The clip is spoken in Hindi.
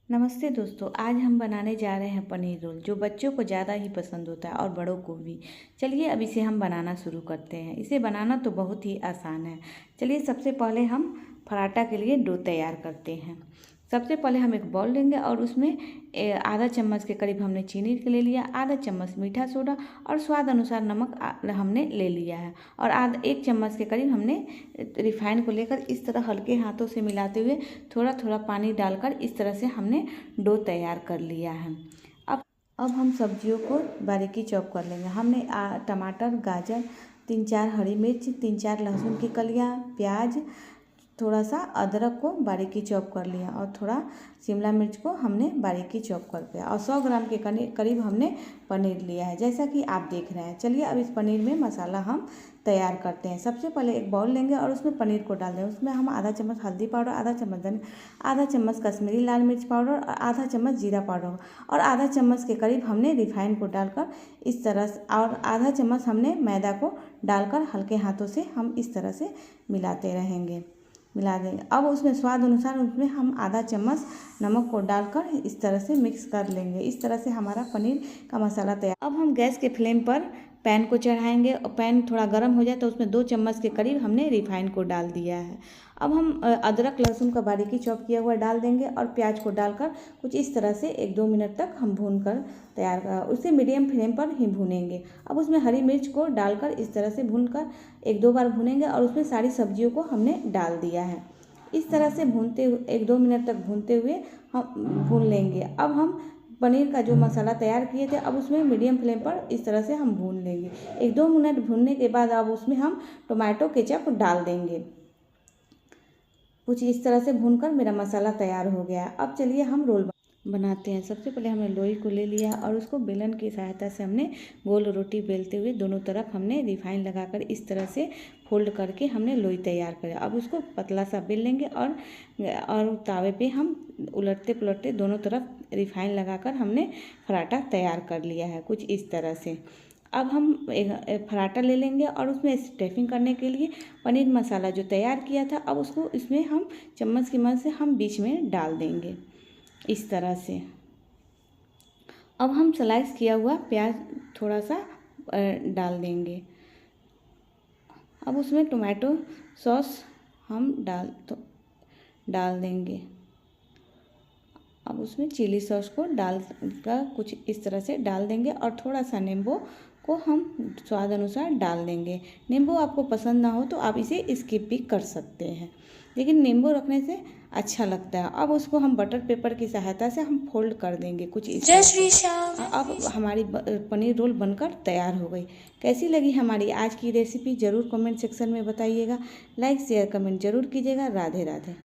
नमस्ते दोस्तों, आज हम बनाने जा रहे हैं पनीर रोल जो बच्चों को ज़्यादा ही पसंद होता है और बड़ों को भी। चलिए अब इसे हम बनाना शुरू करते हैं। इसे बनाना तो बहुत ही आसान है। चलिए सबसे पहले हम पराठा के लिए डो तैयार करते हैं। सबसे पहले हम एक बाउल लेंगे और उसमें आधा चम्मच के करीब हमने चीनी ले लिया, आधा चम्मच मीठा सोडा और स्वाद अनुसार नमक हमने ले लिया है और आधा 1 चम्मच के करीब हमने रिफाइन को लेकर इस तरह हल्के हाथों से मिलाते हुए थोड़ा थोड़ा पानी डालकर इस तरह से हमने डो तैयार कर लिया है। अब हम सब्जियों को बारीकी चॉप कर लेंगे। हमने टमाटर, गाजर, 3-4 हरी मिर्च, 3-4 लहसुन की कलियाँ, प्याज, थोड़ा सा अदरक को बारीकी चॉप कर लिया और थोड़ा शिमला मिर्च को हमने बारीकी चॉप कर लिया और 100 ग्राम के करीब हमने पनीर लिया है, जैसा कि आप देख रहे हैं। चलिए अब इस पनीर में मसाला हम तैयार करते हैं। सबसे पहले एक बाउल लेंगे और उसमें पनीर को डाल दें। उसमें हम आधा चम्मच हल्दी पाउडर, आधा चम्मच धनिया, आधा चम्मच कश्मीरी लाल मिर्च पाउडर और आधा चम्मच जीरा पाउडर और आधा चम्मच के करीब हमने रिफाइन को डालकर इस तरह से और आधा चम्मच हमने मैदा को डालकर हल्के हाथों से हम इस तरह से मिला देंगे। अब उसमें स्वाद अनुसार उसमें हम आधा चम्मच नमक को डालकर इस तरह से मिक्स कर लेंगे। इस तरह से हमारा पनीर का मसाला तैयार। अब हम गैस के फ्लेम पर पैन को चढ़ाएंगे और पैन थोड़ा गर्म हो जाए तो उसमें 2 चम्मच के करीब हमने रिफाइन को डाल दिया है। अब हम अदरक लहसुन का बारीकी चॉप किया हुआ डाल देंगे और प्याज को डालकर कुछ इस तरह से 1-2 मिनट तक हम भून कर तैयार कर उसे मीडियम फ्लेम पर ही भूनेंगे। अब उसमें हरी मिर्च को डालकर इस तरह से भूनकर 1-2 बार भूनेंगे और उसमें सारी सब्जियों को हमने डाल दिया है। इस तरह से भूनते हुए 1-2 मिनट तक भूनते हुए हम भून लेंगे। अब हम पनीर का जो मसाला तैयार किए थे अब उसमें मीडियम फ्लेम पर इस तरह से हम भून लेंगे। 1-2 मिनट भूनने के बाद अब उसमें हम टोमेटो केचप डाल देंगे। कुछ इस तरह से भूनकर मेरा मसाला तैयार हो गया। अब चलिए हम रोल बनाते हैं। सबसे पहले हमने लोई को ले लिया और उसको बेलन की सहायता से हमने गोल रोटी बेलते हुए दोनों तरफ हमने रिफाइन लगाकर इस तरह से फोल्ड करके हमने लोई तैयार करा। अब उसको पतला सा बेल लेंगे और तावे पे हम उलटते पुलटते दोनों तरफ रिफाइन लगाकर हमने पराठा तैयार कर लिया है कुछ इस तरह से। अब हम एक पराठा ले लेंगे और उसमें स्टफिंग करने के लिए पनीर मसाला जो तैयार किया था अब उसको इसमें हम चम्मच की मदद से हम बीच में डाल देंगे इस तरह से। अब हम स्लाइस किया हुआ प्याज थोड़ा सा डाल देंगे। अब उसमें टोमेटो सॉस हम डाल देंगे। अब उसमें चिली सॉस को डालकर कुछ इस तरह से डाल देंगे और थोड़ा सा नींबू को हम स्वाद अनुसार डाल देंगे। नींबू आपको पसंद ना हो तो आप इसे स्किप भी कर सकते हैं, लेकिन नींबू रखने से अच्छा लगता है। अब उसको हम बटर पेपर की सहायता से हम फोल्ड कर देंगे कुछ इस तरह से। अब हमारी पनीर रोल बनकर तैयार हो गई। कैसी लगी हमारी आज की रेसिपी ज़रूर कमेंट सेक्शन में बताइएगा। लाइक शेयर कमेंट जरूर कीजिएगा। राधे राधे।